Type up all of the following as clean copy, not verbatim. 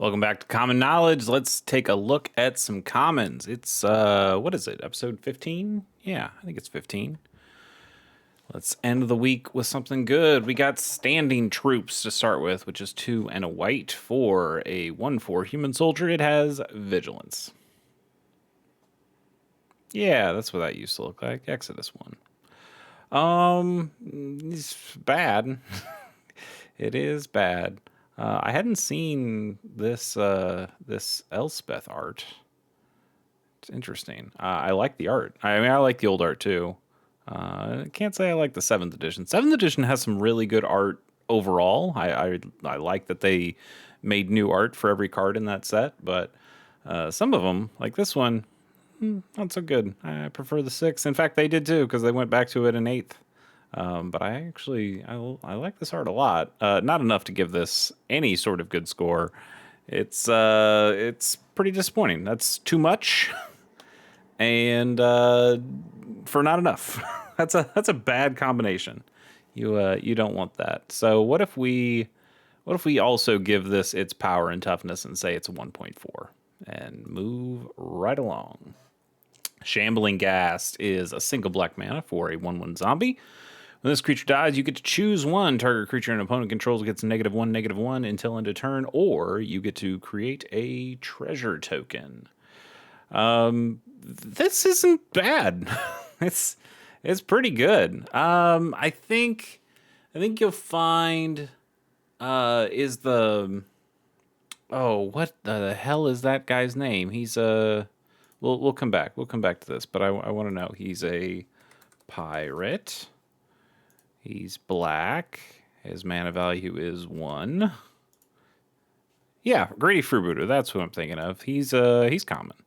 Welcome back to Common Knowledge. Let's take a look at some commons. It's, what is it, episode 15? Yeah, I think it's 15. Let's end the week with something good. We got standing troops to start with, which is 2 and a white for a 1/4 human soldier. It has vigilance. Yeah, that's what that used to look like. Exodus 1. It's bad. It is bad. I hadn't seen this Elspeth art. It's interesting. I like the art. I mean, I like the old art too. I can't say I like the 7th edition. 7th edition has some really good art overall. I like that they made new art for every card in that set, but some of them, like this one, not so good. I prefer the 6th. In fact, they did too because they went back to it in 8th. But I like this art a lot. Not enough to give this any sort of good score. It's pretty disappointing. That's too much, and for not enough. That's a bad combination. You don't want that. So what if we also give this its power and toughness and say it's a 1.4 and move right along. Shambling Ghast is a single black mana for a 1/1 zombie. When this creature dies, you get to choose one. Target creature an opponent controls gets -1/-1 until end of turn, or you get to create a treasure token. This isn't bad. it's pretty good. I think you'll find is the what the hell is that guy's name? He's we'll come back. We'll come back to this, but I want to know. He's a pirate. He's black. His mana value is 1. Yeah, Greedy Freebooter. That's who I'm thinking of. He's common.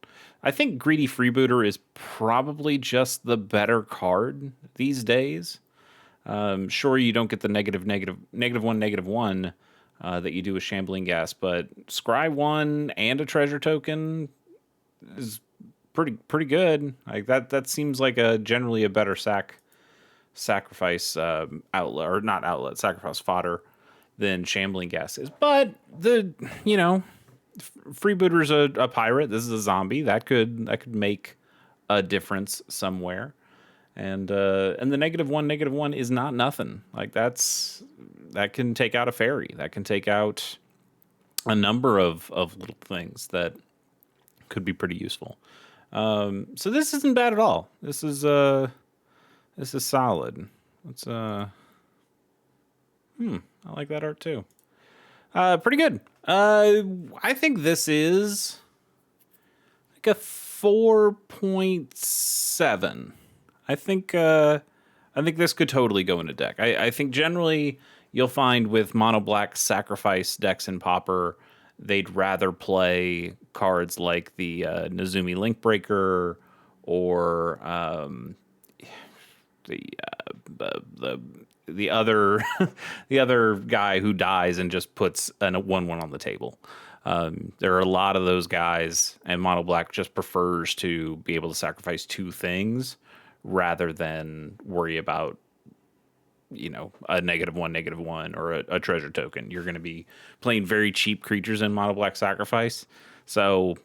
I think Greedy Freebooter is probably just the better card these days. Sure, you don't get the -1/-1 that you do with Shambling Ghast, but Scry 1 and a treasure token is pretty good. Like that seems like generally a better sacrifice outlet, or not outlet, sacrifice fodder than Shambling Ghast is. But Freebooter's a pirate. This is a zombie that could make a difference somewhere. And the -1/-1 is not nothing. Like that can take out a fairy. That can take out a number of little things that could be pretty useful. So this isn't bad at all. This is solid. Let's I like that art too. Pretty good. I think this is like a 4.7. I think this could totally go in a deck. I think generally you'll find with mono black sacrifice decks in Pauper, they'd rather play cards like the Nezumi Linkbreaker or the other the other guy who dies and just puts a 1/1 on the table. There are a lot of those guys, and Mono Black just prefers to be able to sacrifice 2 things rather than worry about a -1/-1 or a treasure token. You're going to be playing very cheap creatures in Mono Black sacrifice, so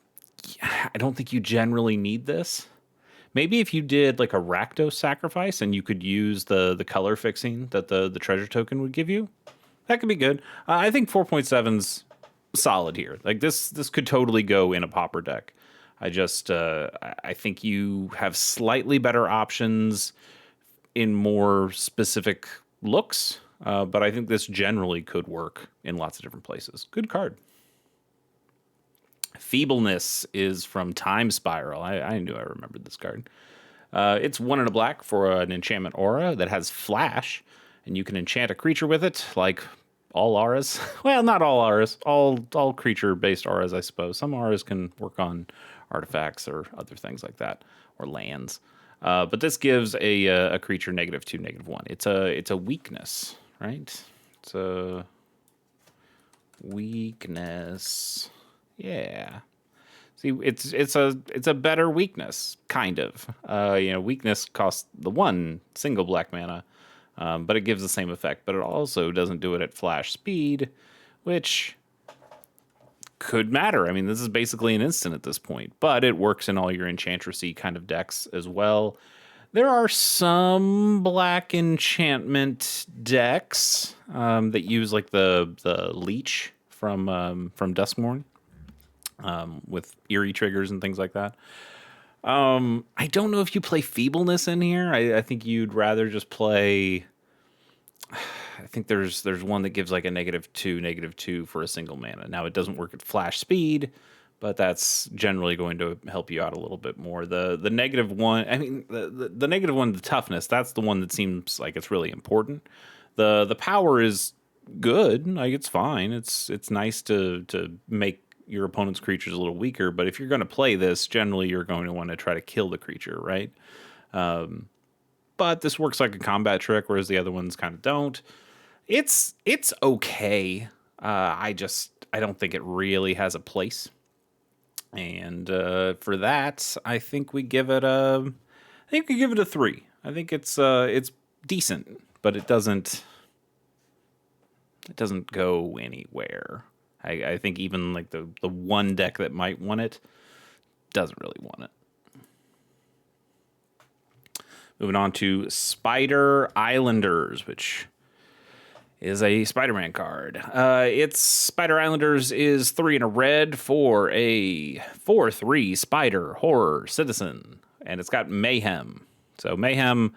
I don't think you generally need this. Maybe if you did like a Rakdos sacrifice and you could use the color fixing that the treasure token would give you, that could be good. I think 4.7's solid here. Like this could totally go in a Pauper deck. I think you have slightly better options in more specific looks, but I think this generally could work in lots of different places. Good card. Feebleness is from Time Spiral. I knew I remembered this card. It's 1 and a black for an enchantment aura that has flash, and you can enchant a creature with it, like all auras. Well, not all auras, all creature-based auras, I suppose. Some auras can work on artifacts or other things like that, or lands. But this gives a creature -2/-1. It's a weakness, right? It's a weakness. Yeah. See, it's a better weakness, kind of. Weakness costs the 1 single black mana, but it gives the same effect. But it also doesn't do it at flash speed, which could matter. I mean, this is basically an instant at this point, but it works in all your Enchantressy kind of decks as well. There are some black enchantment decks that use like the leech from Duskmourn with eerie triggers and things like that. I don't know if you play Feebleness in here. I think you'd rather just play. I think there's one that gives like a -2 for a single mana. Now it doesn't work at flash speed, but that's generally going to help you out a little bit more. The -1, I mean the -1, the toughness, that's the one that seems like it's really important. The power is good, like it's fine. It's nice to make your opponent's creatures a little weaker, but if you're going to play this, generally you're going to want to try to kill the creature, right? But this works like a combat trick, whereas the other ones kind of don't. It's okay. I don't think it really has a place. And for that, I think we give it a 3. I think it's decent, but it doesn't go anywhere. I think even like the one deck that might want it doesn't really want it. Moving on to Spider Islanders, which is a Spider-Man card. It's Spider Islanders is 3 and a red for a 4/3 Spider Horror Citizen, and it's got Mayhem. So Mayhem,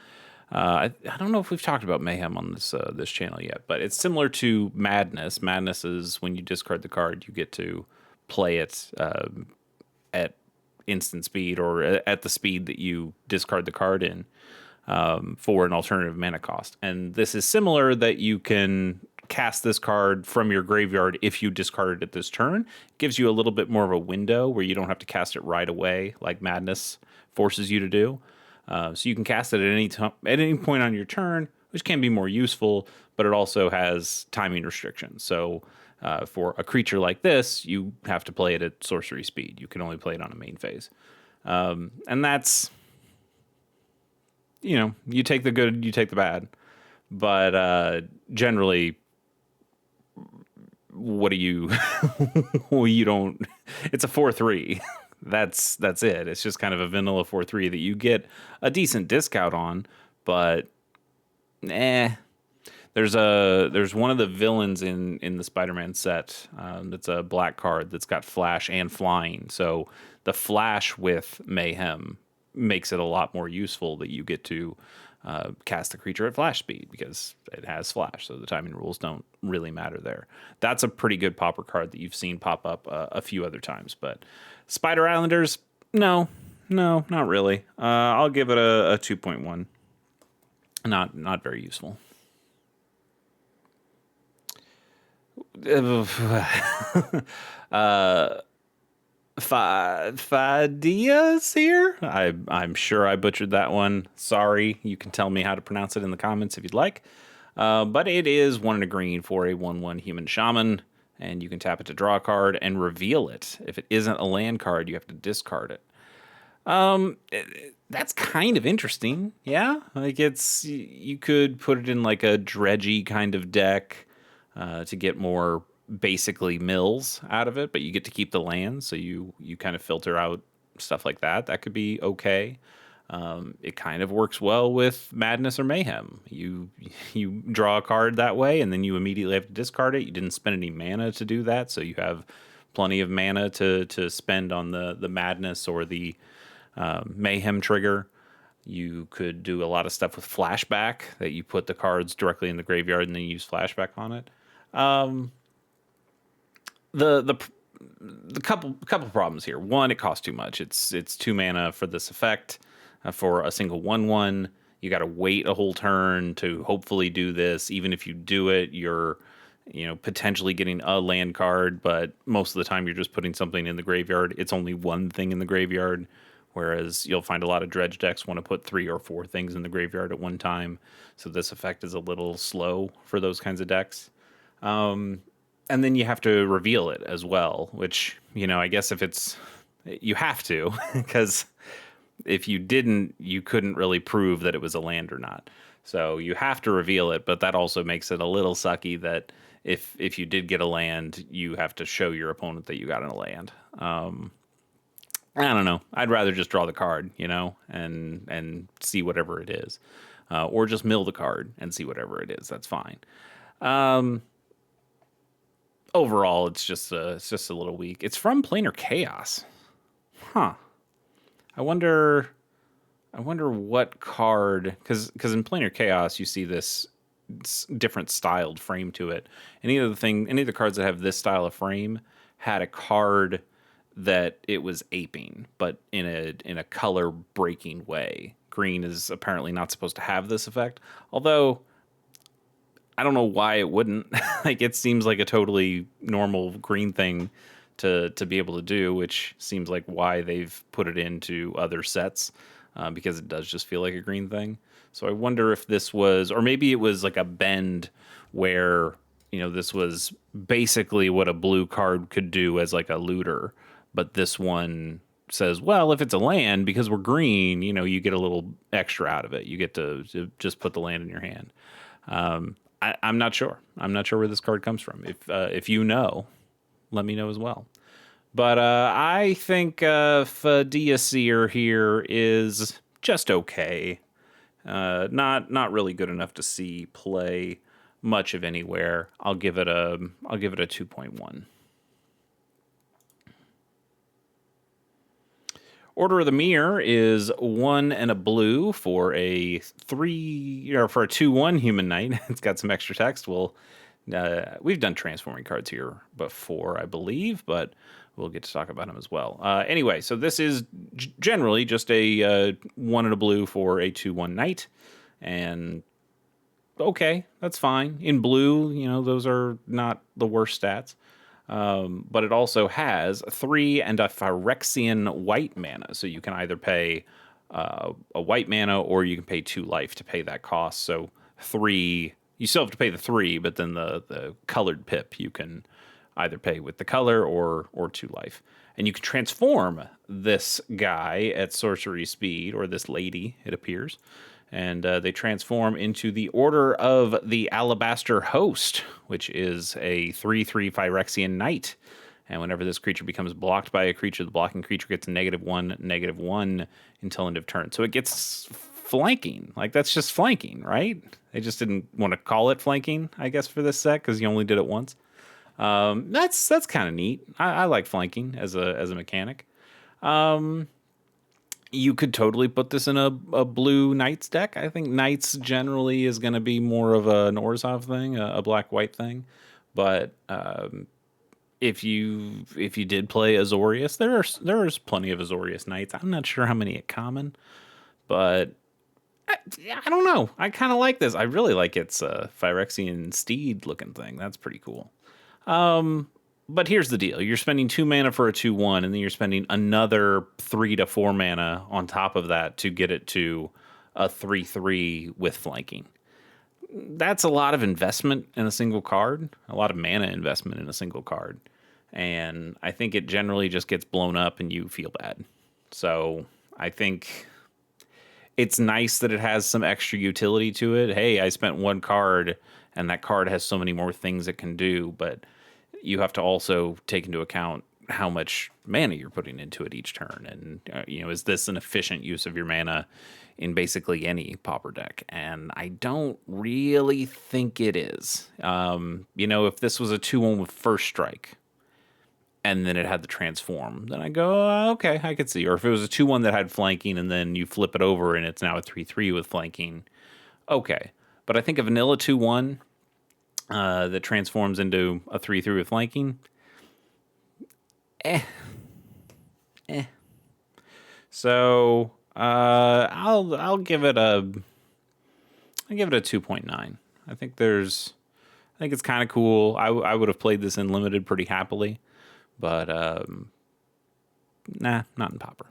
I don't know if we've talked about Mayhem on this channel yet, but it's similar to Madness. Madness is when you discard the card, you get to play it at instant speed or at the speed that you discard the card in. For an alternative mana cost. And this is similar that you can cast this card from your graveyard if you discard it this turn. It gives you a little bit more of a window where you don't have to cast it right away like Madness forces you to do. So you can cast it at any point on your turn, which can be more useful, but it also has timing restrictions. So for a creature like this, you have to play it at sorcery speed. You can only play it on a main phase. And that's... you take the good, you take the bad. But generally, what do you... well, you don't... It's a 4/3. That's it. It's just kind of a vanilla 4/3 that you get a decent discount on, but... There's one of the villains in the Spider-Man set that's a black card that's got flash and flying. So the flash with Mayhem makes it a lot more useful that you get to cast the creature at flash speed because it has flash, so the timing rules don't really matter there. That's a pretty good Pauper card that you've seen pop up a few other times, but Spider Islanders, no, not really. I'll give it a 2.1. Not very useful. Fadia's here. I'm sure I butchered that one. Sorry. You can tell me how to pronounce it in the comments if you'd like. But it is 1 and a green for a 1/1 human shaman, and you can tap it to draw a card and reveal it. If it isn't a land card, you have to discard it. That's kind of interesting. Yeah, like you could put it in like a dredgy kind of deck to get more basically mills out of it, but you get to keep the land, so you kind of filter out stuff like that. That could be okay. It kind of works well with Madness or Mayhem. You draw a card that way, and then you immediately have to discard it. You didn't spend any mana to do that, so you have plenty of mana to spend on the Madness or the Mayhem trigger. You could do a lot of stuff with flashback, that you put the cards directly in the graveyard and then use flashback on it. The couple problems here. One, it costs too much. It's 2 mana for this effect for a single 1/1. You got to wait a whole turn to hopefully do this. Even if you do it, you're potentially getting a land card, but most of the time you're just putting something in the graveyard. It's only one thing in the graveyard, whereas you'll find a lot of dredge decks want to put 3 or 4 things in the graveyard at one time. So this effect is a little slow for those kinds of decks. And then you have to reveal it as well, which, I guess you have to, because if you didn't, you couldn't really prove that it was a land or not. So you have to reveal it, but that also makes it a little sucky that if you did get a land, you have to show your opponent that you got a land. I don't know. I'd rather just draw the card, and see whatever it is, or just mill the card and see whatever it is. That's fine. Overall, it's just a little weak. It's from Planar Chaos, huh? I wonder. I wonder what card, because in Planar Chaos you see this different styled frame to it. Any of the cards that have this style of frame had a card that it was aping, but in a color breaking way. Green is apparently not supposed to have this effect, although I don't know why it wouldn't. Like, it seems like a totally normal green thing to be able to do, which seems like why they've put it into other sets, because it does just feel like a green thing. So I wonder if this was, or maybe it was like a bend where, this was basically what a blue card could do as like a looter, but this one says, well, if it's a land, because we're green, you get a little extra out of it. You get to just put the land in your hand. I'm not sure. I'm not sure where this card comes from. If you know, let me know as well. But I think Fadia Seer here is just okay. Not really good enough to see play much of anywhere. I'll give it a 2.1. Order of the Mirror is 1 and a blue for a 2/1 human knight. It's got some extra text. We've done transforming cards here before, I believe, but we'll get to talk about them as well. Anyway, so this is generally just a 1 and a blue for a 2/1 knight, and okay, that's fine. In blue, those are not the worst stats. But it also has 3 and a Phyrexian white mana. So you can either pay a white mana or you can pay 2 life to pay that cost. So 3, you still have to pay the 3, but then the colored pip you can either pay with the color or 2 life. And you can transform this guy at sorcery speed, or this lady, it appears. And they transform into the Order of the Alabaster Host, which is a 3/3 Phyrexian Knight. And whenever this creature becomes blocked by a creature, the blocking creature gets -1/-1 until end of turn. So it gets flanking. Like, that's just flanking, right? They just didn't want to call it flanking, I guess, for this set, because you only did it once. That's kind of neat. I like flanking as a mechanic. You could totally put this in a blue Knights deck. I think Knights generally is going to be more of an Orzhov thing, a black-white thing. But if you did play Azorius, there's plenty of Azorius Knights. I'm not sure how many at common, but I don't know. I kind of like this. I really like its Phyrexian steed looking thing. That's pretty cool. But here's the deal. You're spending 2 mana for a 2/1, and then you're spending another 3 to 4 mana on top of that to get it to a 3/3 with flanking. That's a lot of investment in a single card, a lot of mana investment in a single card. And I think it generally just gets blown up and you feel bad. So I think it's nice that it has some extra utility to it. Hey, I spent 1 card, and that card has so many more things it can do, but you have to also take into account how much mana you're putting into it each turn. And, is this an efficient use of your mana in basically any Pauper deck? And I don't really think it is. If this was a 2/1 with First Strike and then it had the transform, then I go, okay, I could see. Or if it was a 2/1 that had flanking and then you flip it over and it's now a 3/3 with flanking, okay. But I think a vanilla 2/1 that transforms into a 3/3 with flanking, So I'll give it a 2.9. I think it's kind of cool. I would have played this in limited pretty happily, but nah, not in Pauper.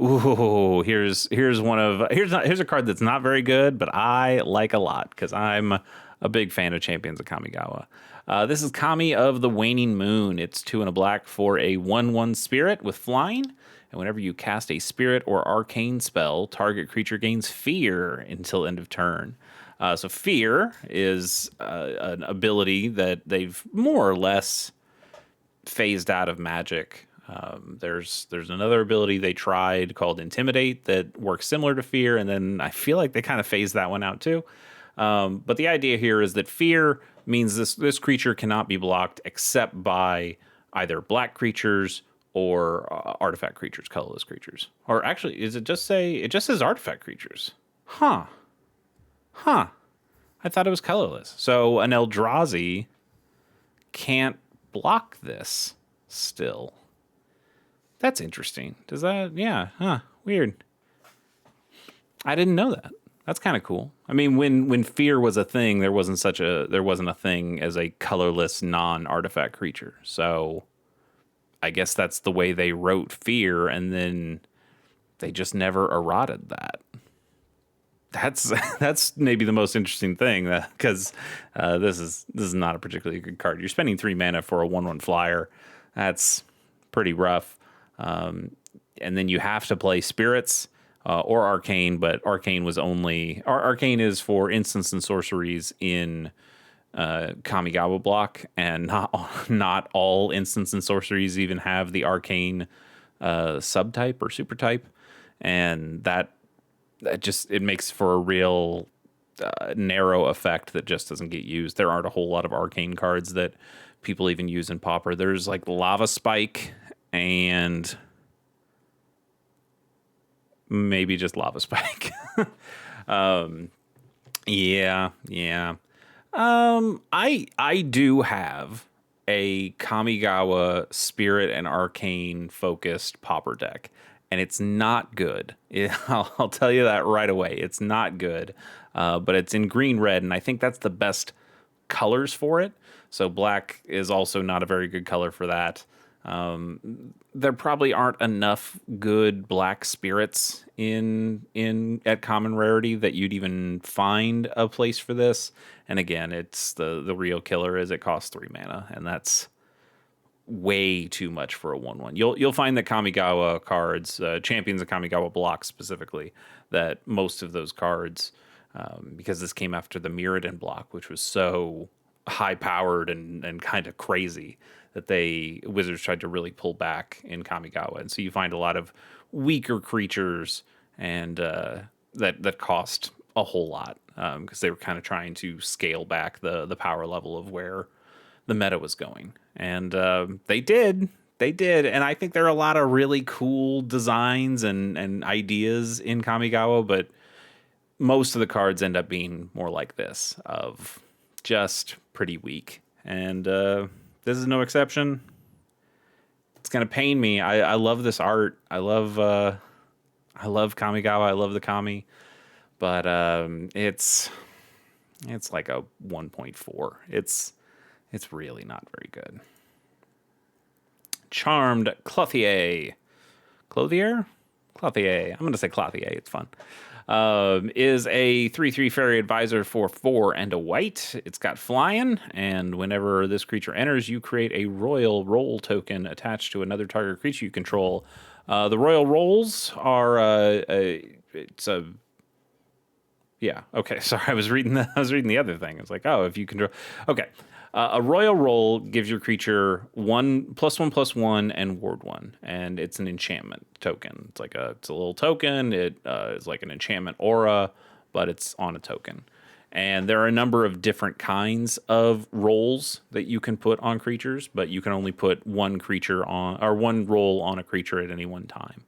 Ooh, here's a card that's not very good, but I like a lot because I'm a big fan of Champions of Kamigawa. This is Kami of the Waning Moon. It's 2 and a black for a 1/1 spirit with flying. And whenever you cast a spirit or arcane spell, target creature gains fear until end of turn. So fear is an ability that they've more or less phased out of Magic. There's another ability they tried called Intimidate that works similar to Fear, and then I feel like they kind of phased that one out too. But the idea here is that Fear means this creature cannot be blocked except by either black creatures or artifact creatures, colorless creatures. Or actually, is it just say it just says artifact creatures? Huh. Huh. I thought it was colorless. So an Eldrazi can't block this still. That's interesting. Does that? Yeah. Huh. Weird. I didn't know that. That's kind of cool. I mean, when fear was a thing, there wasn't a thing as a colorless non-artifact creature. So I guess that's the way they wrote fear, and then they just never eroded that. That's maybe the most interesting thing, because this is not a particularly good card. You're spending 3 mana for a 1/1 flyer. That's pretty rough. And then you have to play spirits or arcane, but arcane was only arcane is for instants and sorceries in Kamigawa block, and not all instants and sorceries even have the arcane subtype or super type, and that just it makes for a real narrow effect that just doesn't get used. There aren't a whole lot of arcane cards that people even use in Pauper. There's like Lava Spike and maybe just Lava Spike. Yeah. I do have a Kamigawa Spirit and Arcane focused Pauper deck, and it's not good. I'll tell you that right away. It's not good, but it's in green red, and I think that's the best colors for it. So black is also not a very good color for that. There probably aren't enough good black spirits in at common rarity that you'd even find a place for this. And again, it's the real killer is it costs 3 mana, and that's way too much for a 1/1. You'll find that Kamigawa cards, Champions of Kamigawa blocks specifically, that most of those cards, because this came after the Mirrodin block, which was so high powered and kind of crazy, that Wizards tried to really pull back in Kamigawa, and so you find a lot of weaker creatures and that cost a whole lot because they were kind of trying to scale back the power level of where the meta was going, and they did, and I think there are a lot of really cool designs and ideas in Kamigawa, but most of the cards end up being more like this, of just pretty weak, and this is no exception. It's gonna pain me. I love this art. I love Kamigawa. I love the Kami, but it's like a 1.4. It's really not very good. Charmed Clothier. Clothier? Clothier. I'm going to say Clothier. It's fun. Is a 3/3 fairy advisor for 4 and a white. It's got flying, and whenever this creature enters, you create a royal roll token attached to another target creature you control. The royal rolls are yeah. Okay. Sorry, I was reading the other thing. It's like, oh, if you control. Okay. A royal roll gives your creature 1/1/1 and ward 1, and it's an enchantment token. It's a little token. It is like an enchantment aura, but it's on a token. And there are a number of different kinds of rolls that you can put on creatures, but you can only put one creature on, or one roll on a creature at any one time.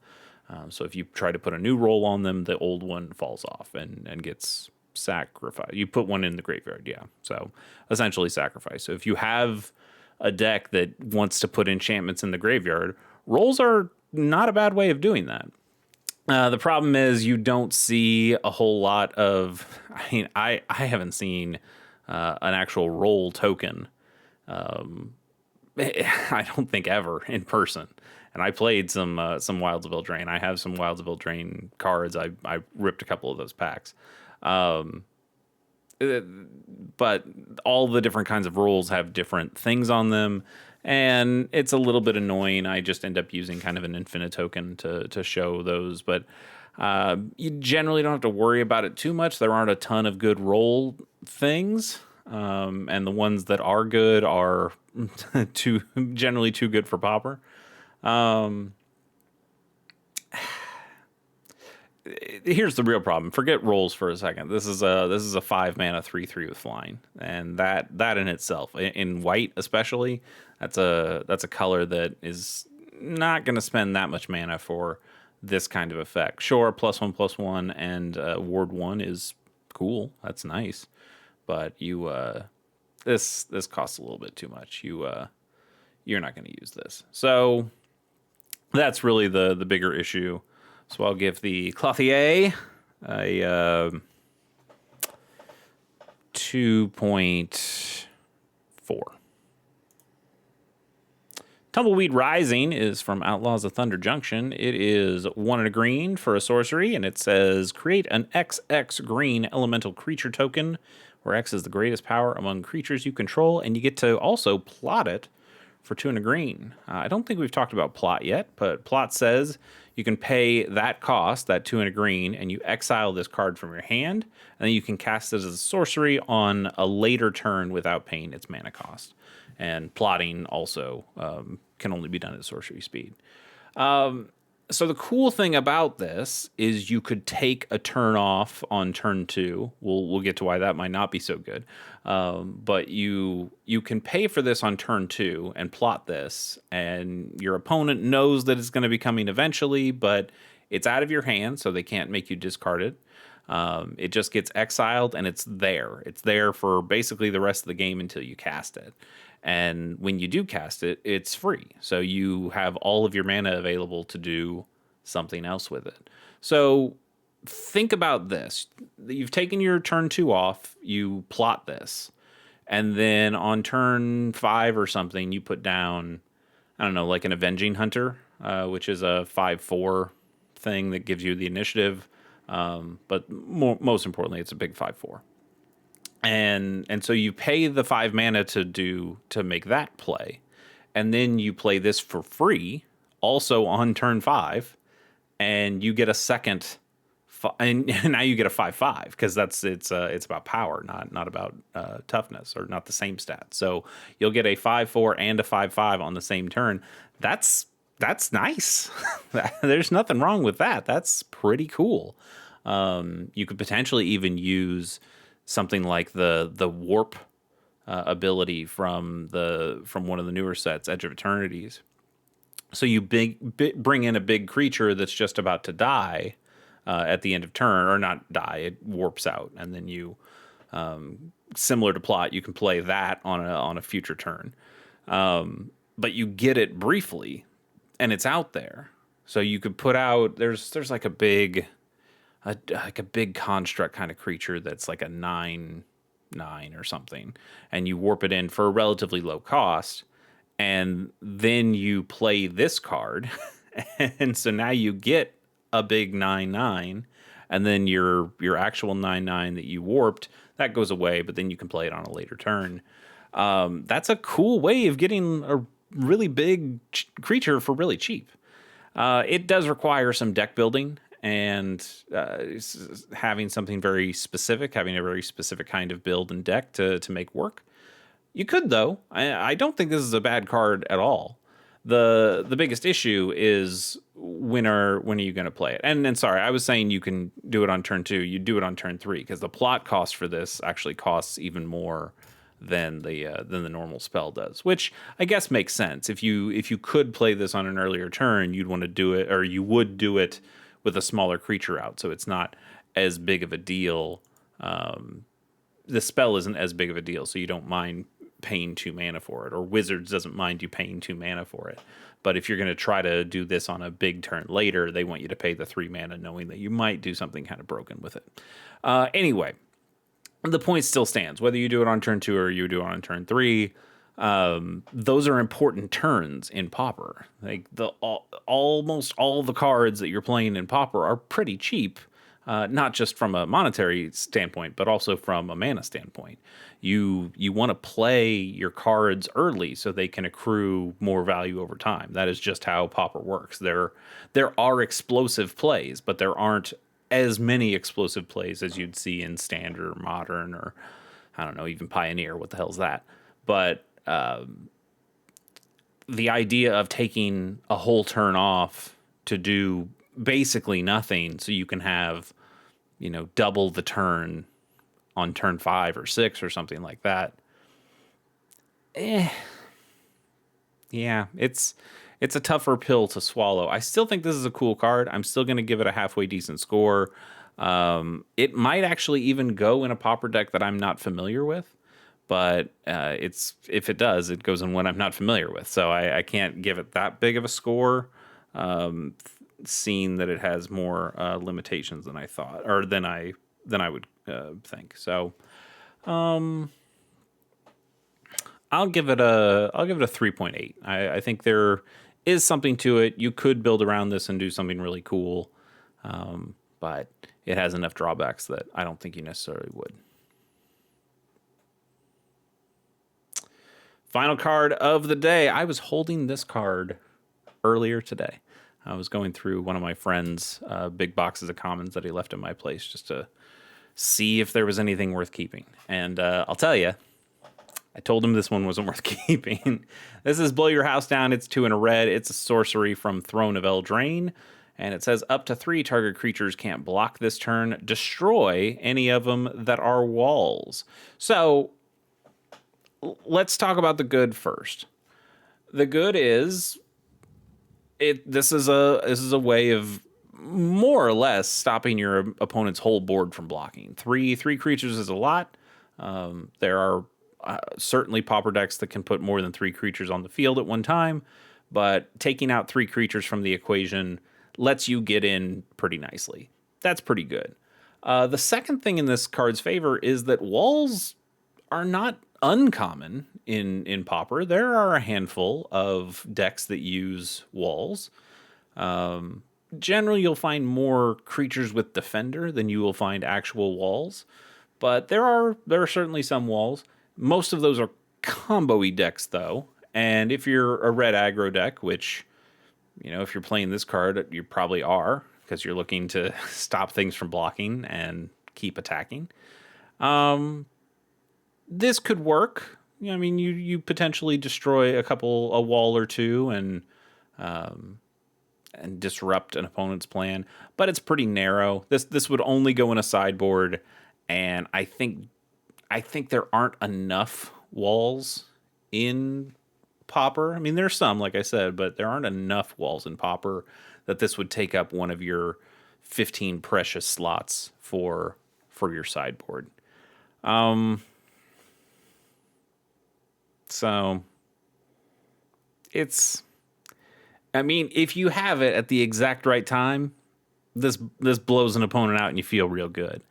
So if you try to put a new roll on them, the old one falls off and gets sacrifice. You put one in the graveyard, yeah. So essentially sacrifice. So if you have a deck that wants to put enchantments in the graveyard, rolls are not a bad way of doing that. The problem is you don't see a whole lot of. I mean, I haven't seen an actual roll token. I don't think ever in person. And I played some Wilds of Eldraine. I have some Wilds of Eldraine cards. I ripped a couple of those packs. But all the different kinds of rolls have different things on them, and it's a little bit annoying. I just end up using kind of an infinite token to show those, but you generally don't have to worry about it too much. There aren't a ton of good roll things, and the ones that are good are generally too good for Pauper. Here's the real problem. Forget rolls for a second. This is a 5 mana 3/3 with flying, and that in itself, in white especially, that's a color that is not going to spend that much mana for this kind of effect. Sure, +1/+1 and ward 1 is cool. That's nice, but this costs a little bit too much. You're not going to use this, so that's really the bigger issue. So I'll give the Clothier a 2.4. Tumbleweed Rising is from Outlaws of Thunder Junction. It is 1 and a green for a sorcery, and it says create an XX green elemental creature token, where X is the greatest power among creatures you control, and you get to also plot it for 2 and a green. I don't think we've talked about plot yet, but plot says you can pay that cost, that 2 and a green, and you exile this card from your hand, and then you can cast it as a sorcery on a later turn without paying its mana cost. And plotting also can only be done at sorcery speed. So the cool thing about this is you could take a turn off on turn 2. We'll get to why that might not be so good. But you can pay for this on turn 2 and plot this, and your opponent knows that it's going to be coming eventually, but it's out of your hand, so they can't make you discard it. It just gets exiled, and it's there. It's there for basically the rest of the game until you cast it. And when you do cast it, it's free. So you have all of your mana available to do something else with it. So think about this. You've taken your turn 2 off, you plot this, and then on turn 5 or something, you put down, I don't know, like an Avenging Hunter, which is a 5/4 thing that gives you the initiative. But most importantly, it's a big 5/4. And so you pay the 5 mana to make that play, and then you play this for free, also on turn 5, and you get a second, and now you get a 5/5 because it's about power, not about toughness, or not the same stat. So you'll get a 5/4 and a 5/5 on the same turn. That's nice. There's nothing wrong with that. That's pretty cool. You could potentially even use something like the warp ability from one of the newer sets, Edge of Eternities. So you bring in a big creature that's just about to die at the end of turn, or not die, it warps out, and then you, similar to plot, you can play that on a future turn. But you get it briefly, and it's out there. So you could put out, there's like a big construct kind of creature that's like a 9/9 or something, and you warp it in for a relatively low cost, and then you play this card, and so now you get a big 9/9, and then your actual 9/9 that you warped, that goes away, but then you can play it on a later turn. That's a cool way of getting a really big creature for really cheap. It does require some deck building, and having something very specific, having a very specific kind of build and deck to make work. You could, though. I don't think this is a bad card at all. The biggest issue is when are you going to play it? And sorry, I was saying you can do it on turn 2. You do it on turn 3, because the plot cost for this actually costs even more than the normal spell does, which I guess makes sense. If you could play this on an earlier turn, you'd want to do it, or you would do it with a smaller creature out, so it's not as big of a deal. The spell isn't as big of a deal, so you don't mind paying 2 mana for it, or Wizards doesn't mind you paying 2 mana for it. But if you're going to try to do this on a big turn later, they want you to pay the 3 mana, knowing that you might do something kind of broken with it. Anyway, the point still stands. Whether you do it on turn 2 or you do it on turn 3, those are important turns in Pauper. Like almost all the cards that you're playing in Pauper are pretty cheap, not just from a monetary standpoint, but also from a mana standpoint. You want to play your cards early so they can accrue more value over time. That is just how Pauper works. There are explosive plays, but there aren't as many explosive plays as you'd see in Standard or Modern or, I don't know, even Pioneer. What the hell's that? But the idea of taking a whole turn off to do basically nothing so you can have, double the turn on turn 5 or 6 or something like that. Yeah, it's a tougher pill to swallow. I still think this is a cool card. I'm still going to give it a halfway decent score. It might actually even go in a Pauper deck that I'm not familiar with, but if it does, it goes in one I'm not familiar with. So I can't give it that big of a score, seeing that it has more limitations than I thought, or than I would think. So I'll give it a 3.8. I think there is something to it. You could build around this and do something really cool, but it has enough drawbacks that I don't think you necessarily would. Final card of the day. I was holding this card earlier today. I was going through one of my friend's big boxes of commons that he left in my place just to see if there was anything worth keeping. And I'll tell you, I told him this one wasn't worth keeping. This is Blow Your House Down. It's 2 and a red. It's a sorcery from Throne of Eldraine. And it says up to 3 target creatures can't block this turn. Destroy any of them that are walls. So let's talk about the good first. The good is this is a way of more or less stopping your opponent's whole board from blocking. Three creatures is a lot. There are certainly Pauper decks that can put more than 3 creatures on the field at one time, but taking out 3 creatures from the equation lets you get in pretty nicely. That's pretty good. The second thing in this card's favor is that walls are not uncommon in Pauper. There are a handful of decks that use walls. Generally, you'll find more creatures with Defender than you will find actual walls, but there are certainly some walls. Most of those are combo-y decks, though, and if you're a red aggro deck, which, if you're playing this card, you probably are, because you're looking to stop things from blocking and keep attacking, this could work. I mean, you potentially destroy a wall or two and disrupt an opponent's plan, but it's pretty narrow. This would only go in a sideboard, and I think there aren't enough walls in Pauper. I mean, there's some, like I said, but there aren't enough walls in Pauper that this would take up one of your 15 precious slots for your sideboard. So if you have it at the exact right time, this blows an opponent out and you feel real good.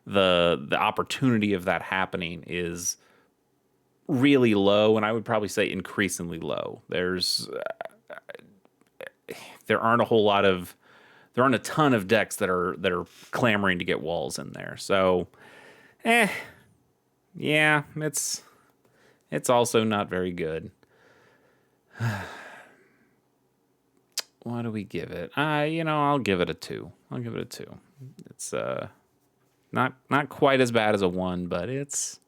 The opportunity of that happening is really low, and I would probably say increasingly low. There aren't a ton of decks that are clamoring to get walls in there. So, yeah, it's also not very good. What do we give it? I'll give it a 2. It's not quite as bad as a 1, but it's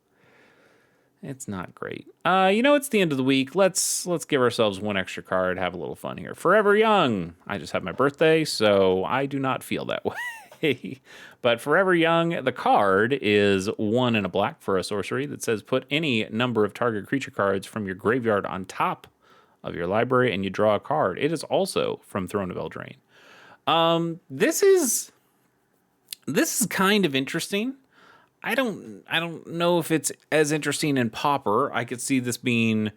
not great. It's the end of the week. Let's give ourselves one extra card, have a little fun here. Forever Young. I just had my birthday, so I do not feel that way. But Forever Young, the card is 1 and a black for a sorcery that says put any number of target creature cards from your graveyard on top of your library and you draw a card. It is also from Throne of Eldraine. This is kind of interesting. I don't know if it's as interesting in Pauper. I could see this being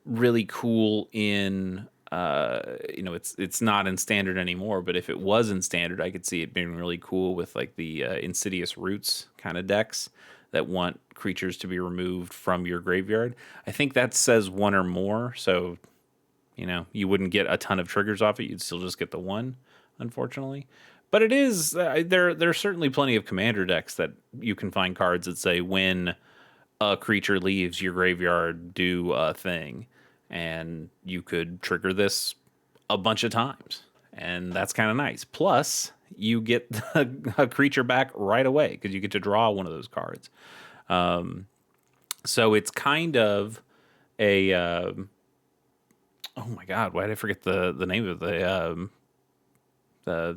really cool in it's not in Standard anymore, but if it was in Standard, I could see it being really cool with like the Insidious Roots kind of decks that want creatures to be removed from your graveyard. I think that says 1 or more, so you wouldn't get a ton of triggers off it. You'd still just get the 1, unfortunately. But it is there's certainly plenty of commander decks that you can find cards that say when a creature leaves your graveyard, do a thing, and you could trigger this a bunch of times, and that's kind of nice. Plus, you get a creature back right away because you get to draw one of those cards. So it's kind of a oh my god, why did I forget the name of the oh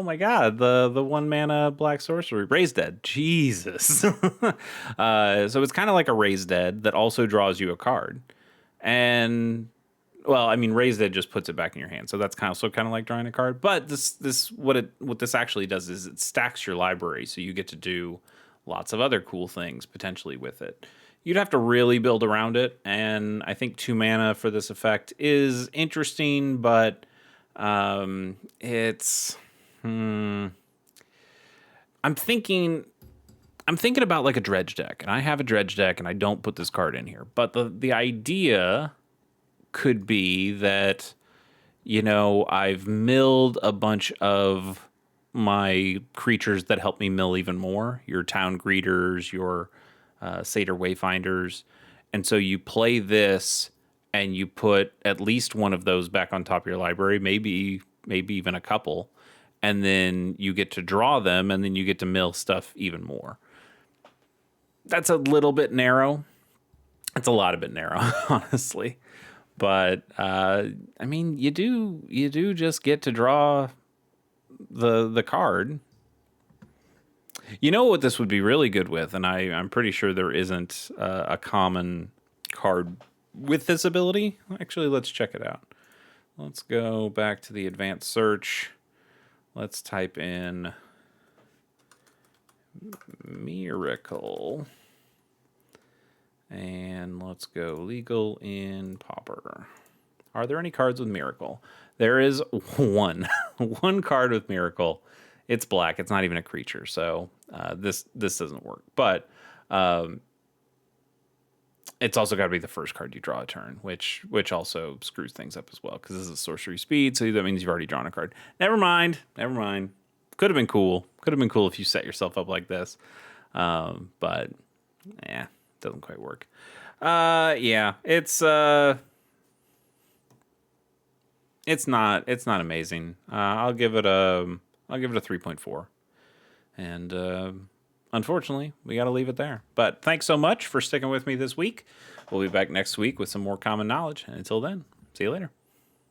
my god, the 1 mana black sorcery, Raise Dead. Jesus. So it's kind of like a Raise Dead that also draws you a card. And well, I mean, Raise Dead just puts it back in your hand, so that's kind of like drawing a card. But what this actually does is it stacks your library, so you get to do lots of other cool things potentially with it. You'd have to really build around it, and I think 2 mana for this effect is interesting, but it's I'm thinking about like a dredge deck, and I have a dredge deck, and I don't put this card in here, but the idea could be that, you know, I've milled a bunch of my creatures that help me mill even more, your town greeters, your Satyr Wayfinders. And so you play this and you put at least one of those back on top of your library, maybe even a couple, and then you get to draw them, and then you get to mill stuff even more. That's a little bit narrow. It's a lot of bit narrow, honestly. But I mean, you do just get to draw the card. You know what this would be really good with, and I'm pretty sure there isn't a common card with this ability. Actually, let's check it out. Let's go back to the advanced search. Let's type in Miracle. And let's go legal in Pauper. Are there any cards with Miracle? There is one. One card with Miracle. It's black. It's not even a creature, so this doesn't work. But it's also got to be the first card you draw a turn, which also screws things up as well, because this is sorcery speed, so that means you've already drawn a card. Never mind. Could have been cool. If you set yourself up like this. But yeah, doesn't quite work. Yeah, it's not amazing. I'll give it a 3.4. And unfortunately, we got to leave it there. But thanks so much for sticking with me this week. We'll be back next week with some more common knowledge. And until then, see you later.